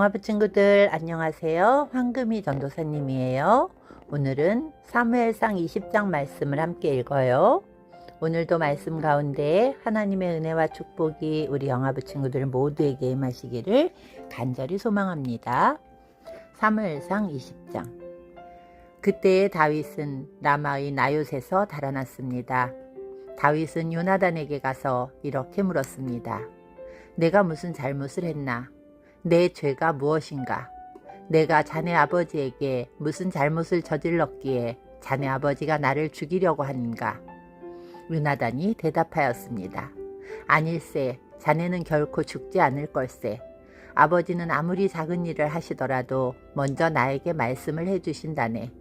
영화부 친구들 안녕하세요. 황금이 전도사님이에요. 오늘은 사무엘상 20장 말씀을 함께 읽어요. 오늘도 말씀 가운데 하나님의 은혜와 축복이 우리 영화부 친구들 모두에게 임하시기를 간절히 소망합니다. 사무엘상 20장. 그때에 다윗은 라마의 나요스에서 달아났습니다. 다윗은 요나단에게 가서 이렇게 물었습니다. 내가 무슨 잘못을 했나? 내 죄가 무엇인가? 내가 자네 아버지에게 무슨 잘못을 저질렀기에 자네 아버지가 나를 죽이려고 하는가? 요나단이 대답하였습니다. 아닐세, 자네는 결코 죽지 않을 걸세. 아버지는 아무리 작은 일을 하시더라도 먼저 나에게 말씀을 해주신다네.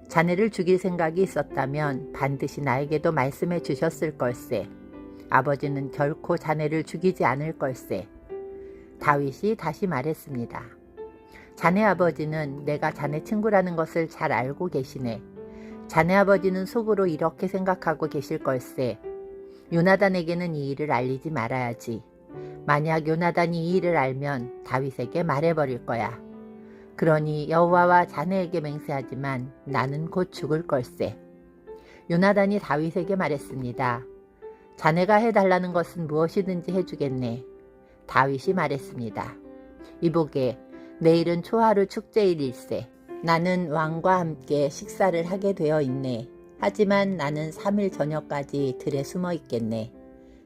자네를 죽일 생각이 있었다면 반드시 나에게도 말씀해 주셨을 걸세. 아버지는 결코 자네를 죽이지 않을 걸세. 다윗이 다시 말했습니다. 자네 아버지는 내가 자네 친구라는 것을 잘 알고 계시네. 자네 아버지는 속으로 이렇게 생각하고 계실 걸세. 요나단에게는 이 일을 알리지 말아야지. 만약 요나단이 이 일을 알면 다윗에게 말해버릴 거야. 그러니 여호와와 자네에게 맹세하지만 나는 곧 죽을 걸세. 요나단이 다윗에게 말했습니다. 자네가 해달라는 것은 무엇이든지 해주겠네. 다윗이 말했습니다. 이보게, 내일은 초하루 축제일일세. 나는 왕과 함께 식사를 하게 되어 있네. 하지만 나는 3일 저녁까지 들에 숨어 있겠네.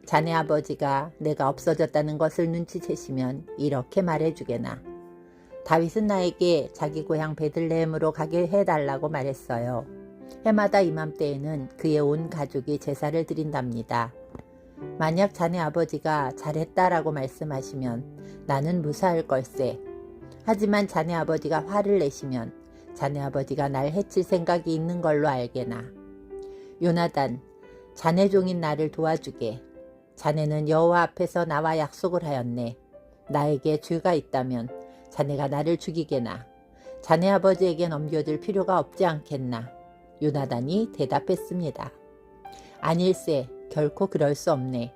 자네 아버지가 내가 없어졌다는 것을 눈치채시면 이렇게 말해주게나. 다윗은 나에게 자기 고향 베들레헴으로 가게 해달라고 말했어요. 해마다 이맘때에는 그의 온 가족이 제사를 드린답니다. 만약 자네 아버지가 잘했다라고 말씀하시면 나는 무사할 걸세. 하지만 자네 아버지가 화를 내시면 자네 아버지가 날 해칠 생각이 있는 걸로 알게나. 요나단, 자네 종인 나를 도와주게. 자네는 여호와 앞에서 나와 약속을 하였네. 나에게 죄가 있다면 자네가 나를 죽이게나. 자네 아버지에게 넘겨줄 필요가 없지 않겠나. 요나단이 대답했습니다. 아닐세, 결코 그럴 수 없네.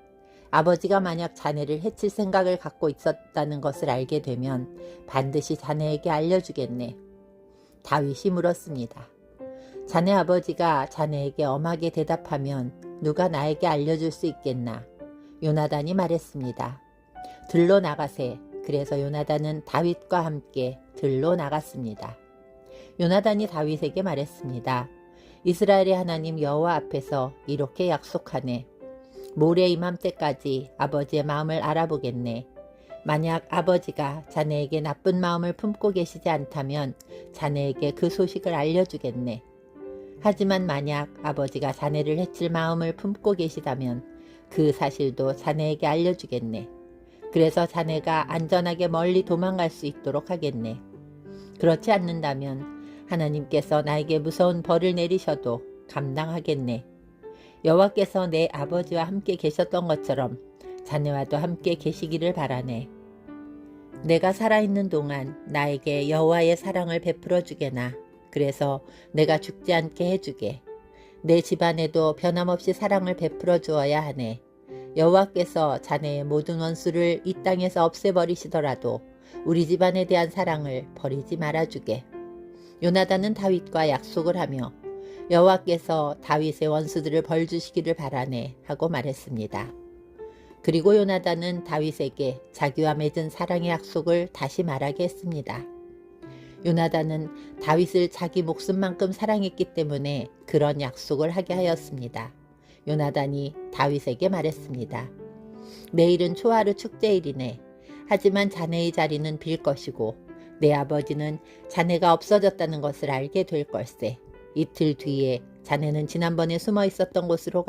아버지가 만약 자네를 해칠 생각을 갖고 있었다는 것을 알게 되면 반드시 자네에게 알려주겠네. 다윗이 물었습니다. 자네 아버지가 자네에게 엄하게 대답하면 누가 나에게 알려줄 수 있겠나? 요나단이 말했습니다. 들로 나가세. 그래서 요나단은 다윗과 함께 들로 나갔습니다. 요나단이 다윗에게 말했습니다. 이스라엘의 하나님 여호와 앞에서 이렇게 약속하네. 모레 이맘때까지 아버지의 마음을 알아보겠네. 만약 아버지가 자네에게 나쁜 마음을 품고 계시지 않다면 자네에게 그 소식을 알려주겠네. 하지만 만약 아버지가 자네를 해칠 마음을 품고 계시다면 그 사실도 자네에게 알려주겠네. 그래서 자네가 안전하게 멀리 도망갈 수 있도록 하겠네. 그렇지 않는다면 하나님께서 나에게 무서운 벌을 내리셔도 감당하겠네. 여호와께서 내 아버지와 함께 계셨던 것처럼 자네와도 함께 계시기를 바라네. 내가 살아있는 동안 나에게 여호와의 사랑을 베풀어 주게나. 그래서 내가 죽지 않게 해주게. 내 집안에도 변함없이 사랑을 베풀어 주어야 하네. 여호와께서 자네의 모든 원수를 이 땅에서 없애버리시더라도 우리 집안에 대한 사랑을 버리지 말아주게. 요나단은 다윗과 약속을 하며 여호와께서 다윗의 원수들을 벌주시기를 바라네 하고 말했습니다. 그리고 요나단은 다윗에게 자기와 맺은 사랑의 약속을 다시 말하게 했습니다. 요나단은 다윗을 자기 목숨만큼 사랑했기 때문에 그런 약속을 하게 하였습니다. 요나단이 다윗에게 말했습니다. 내일은 초하루 축제일이네. 하지만 자네의 자리는 빌 것이고 내 아버지는 자네가 없어졌다는 것을 알게 될 걸세. 이틀 뒤에 자네는 지난번에 숨어 있었던 곳으로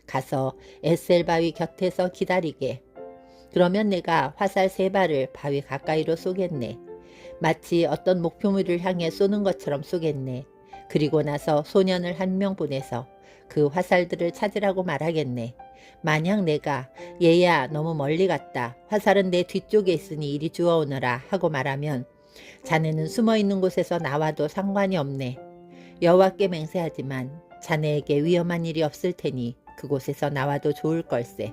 가서 에셀 바위 곁에서 기다리게. 그러면 내가 화살 3발을 바위 가까이로 쏘겠네. 마치 어떤 목표물을 향해 쏘는 것처럼 쏘겠네. 그리고 나서 소년을 1명 보내서 그 화살들을 찾으라고 말하겠네. 만약 내가 얘야 너무 멀리 갔다. 화살은 내 뒤쪽에 있으니 이리 주워오너라 하고 말하면 자네는 숨어있는 곳에서 나와도 상관이 없네. 여호와께 맹세하지만 자네에게 위험한 일이 없을 테니 그곳에서 나와도 좋을 걸세.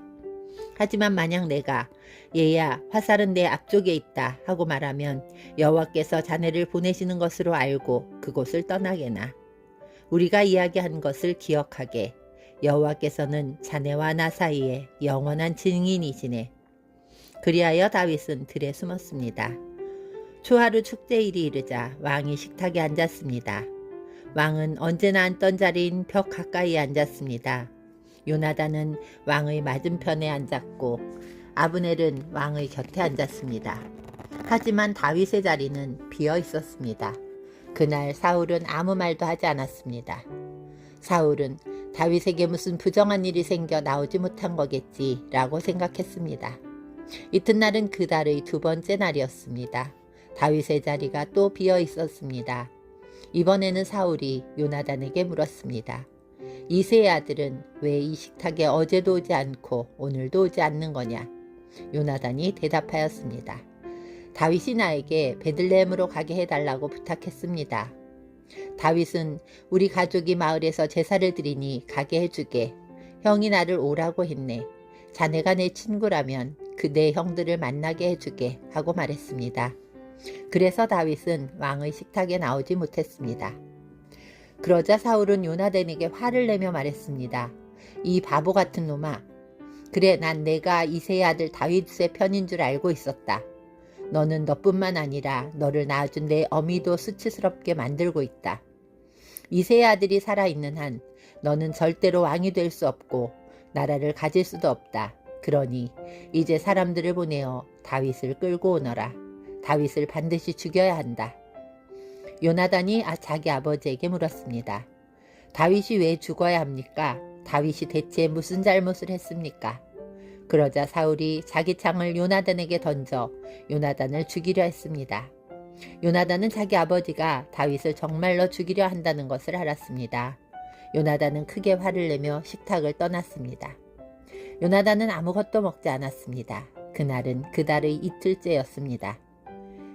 하지만 만약 내가 얘야 화살은 내 앞쪽에 있다 하고 말하면 여호와께서 자네를 보내시는 것으로 알고 그곳을 떠나게나. 우리가 이야기한 것을 기억하게. 여호와께서는 자네와 나 사이에 영원한 증인이시네. 그리하여 다윗은 들에 숨었습니다. 초하루 축제일이 이르자 왕이 식탁에 앉았습니다. 왕은 언제나 앉던 자리인 벽 가까이에 앉았습니다. 요나단은 왕의 맞은편에 앉았고 아브넬은 왕의 곁에 앉았습니다. 하지만 다윗의 자리는 비어 있었습니다. 그날 사울은 아무 말도 하지 않았습니다. 사울은 다윗에게 무슨 부정한 일이 생겨 나오지 못한 거겠지라고 생각했습니다. 이튿날은 그달의 두 번째 날이었습니다. 다윗의 자리가 또 비어 있었습니다. 이번에는 사울이 요나단에게 물었습니다. 이새의 아들은 왜 이 식탁에 어제도 오지 않고 오늘도 오지 않는 거냐? 요나단이 대답하였습니다. 다윗이 나에게 베들레헴으로 가게 해달라고 부탁했습니다. 다윗은 우리 가족이 마을에서 제사를 드리니 가게 해주게. 형이 나를 오라고 했네. 자네가 내 친구라면 그 내 형들을 만나게 해주게 하고 말했습니다. 그래서 다윗은 왕의 식탁에 나오지 못했습니다. 그러자 사울은 요나단에게 화를 내며 말했습니다. 이 바보 같은 놈아. 그래, 난 내가 이새의 아들 다윗의 편인 줄 알고 있었다. 너는 너뿐만 아니라 너를 낳아준 내 어미도 수치스럽게 만들고 있다. 이새의 아들이 살아있는 한 너는 절대로 왕이 될 수 없고 나라를 가질 수도 없다. 그러니 이제 사람들을 보내어 다윗을 끌고 오너라. 다윗을 반드시 죽여야 한다. 요나단이 자기 아버지에게 물었습니다. 다윗이 왜 죽어야 합니까? 다윗이 대체 무슨 잘못을 했습니까? 그러자 사울이 자기 창을 요나단에게 던져 요나단을 죽이려 했습니다. 요나단은 자기 아버지가 다윗을 정말로 죽이려 한다는 것을 알았습니다. 요나단은 크게 화를 내며 식탁을 떠났습니다. 요나단은 아무것도 먹지 않았습니다. 그날은 그달의 이틀째였습니다.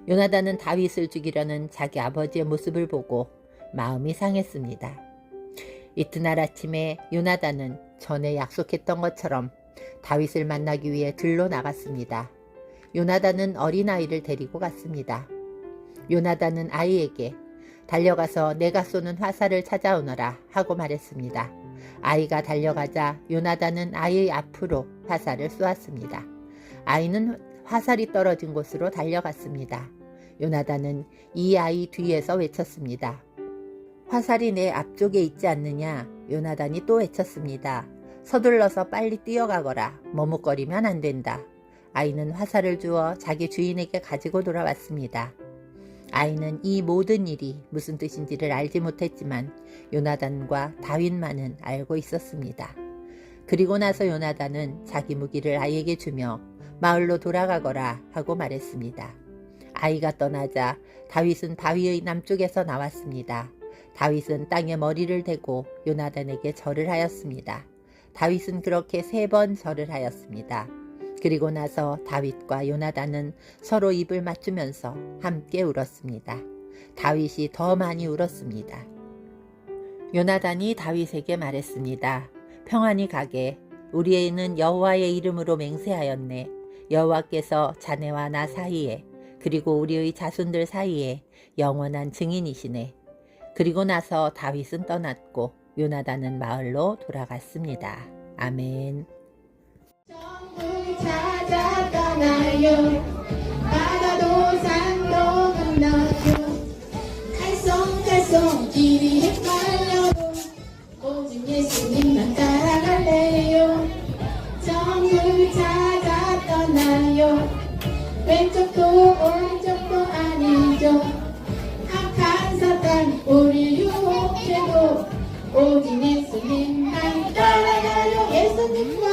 요나단은 다윗을 죽이려는 자기 아버지의 모습을 보고 마음이 상했습니다. 이튿날 아침에 요나단은 전에 약속했던 것처럼 다윗을 만나기 위해 들로 나갔습니다. 요나단은 어린아이를 데리고 갔습니다. 요나단은 아이에게 달려가서 내가 쏘는 화살을 찾아오너라 하고 말했습니다. 아이가 달려가자 요나단은 아이의 앞으로 화살을 쏘았습니다. 아이는 화살이 떨어진 곳으로 달려갔습니다. 요나단은 이 아이 뒤에서 외쳤습니다. 화살이 내 앞쪽에 있지 않느냐? 요나단이 또 외쳤습니다. 서둘러서 빨리 뛰어가거라. 머뭇거리면 안 된다. 아이는 화살을 주어 자기 주인에게 가지고 돌아왔습니다. 아이는 이 모든 일이 무슨 뜻인지를 알지 못했지만 요나단과 다윗만은 알고 있었습니다. 그리고 나서 요나단은 자기 무기를 아이에게 주며 마을로 돌아가거라 하고 말했습니다. 아이가 떠나자 다윗은 바위의 남쪽에서 나왔습니다. 다윗은 땅에 머리를 대고 요나단에게 절을 하였습니다. 다윗은 그렇게 3번 절을 하였습니다. 그리고 나서 다윗과 요나단은 서로 입을 맞추면서 함께 울었습니다. 다윗이 더 많이 울었습니다. 요나단이 다윗에게 말했습니다. 평안히 가게. 우리 애는 여호와의 이름으로 맹세하였네. 여호와께서 자네와 나 사이에 그리고 우리의 자손들 사이에 영원한 증인이시네. 그리고 나서 다윗은 떠났고 요나단은 마을로 돌아갔습니다. 아멘. 정을 찾아 떠나요. 바다도 산도 건너요. 갈성갈성 길이 헷갈려도 오직 예수님만 따라갈래요. 정을 찾아 떠나요. 왼쪽도 오른쪽도 아니죠. 악한 사탄 우리 유혹해도 오직 예수님만 따라가요. 예수님과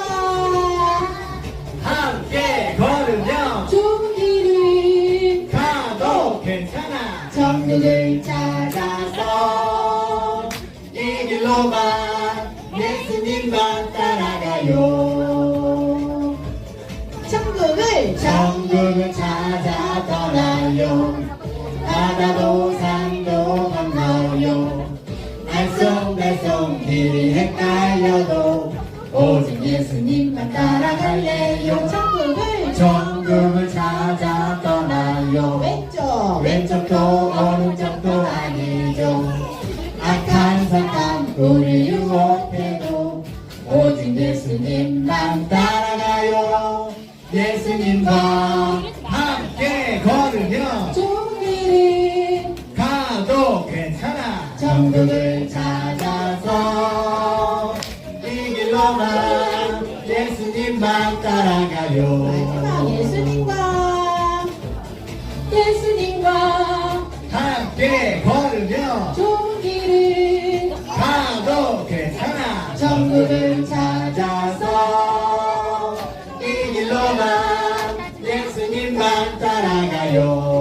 함께 걸으면 좋은 길을 가도 괜찮아. 정육을 찾아서 이 길로만 예수님만 따라가요. 천국을 찾아 떠나요. 바다도 산도 건너요. 알쏭달쏭 길이 헷갈려도 오직 예수님 예수님만 따라갈래요. 천국을 찾아 떠나요. 왼쪽도 오른쪽도 아니죠. 악한 사람 우리 유혹해도 오직 예수님만 따라가요. 예수님과 함께 걸으며 좋은 길을 가도 괜찮아. 천국을 찾아서 이 길로만 예수님만 따라가요. 예수님과 함께 걸으며 좋은 길을 가도 괜찮아. 천국을 찾아서 이 길로만 예수님만 따라가요.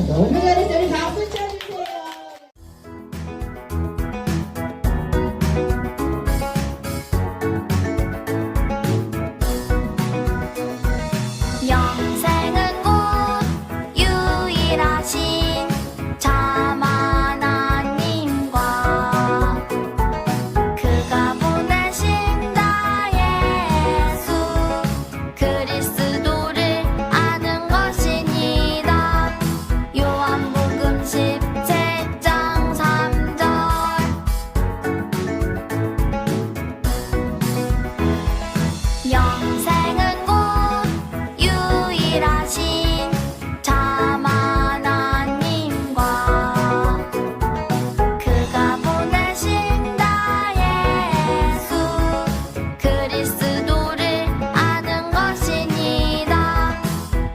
너무 잘했어요. 우리 박수 쳐주세요. 영생은 곧 유일하신 참 하나님과 그가 보내신 나 예수 그리스도를 아는 것이니라. 요한복음 17장 3절. 영생은 곧 유일하신 참 하나님과 그가 보내신 나 예수 그리스도를 아는 것이니라.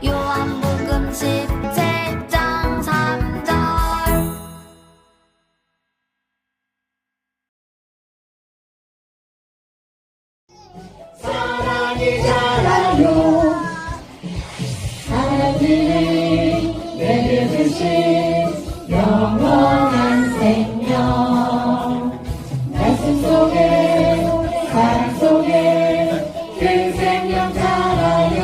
요한복음 17장 3절. 사랑이 자라요. 하나님이 내게 주신 영원한 생명 말씀 속에 사랑 속에 그 생명 자라요.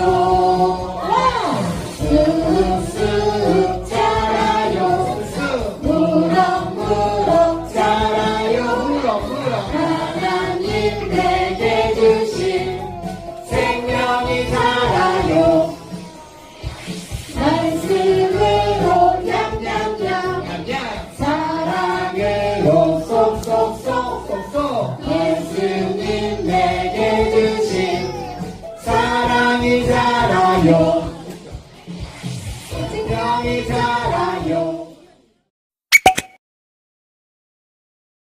쑥쑥 자라요. 무럭무럭 자라요. 하나님 내게 주신 생명이 자라요. 말씀으로 냠냠냠 사랑으로 쏙쏙쏙쏙쏙 예수님 내게 주신 사랑이 자라요.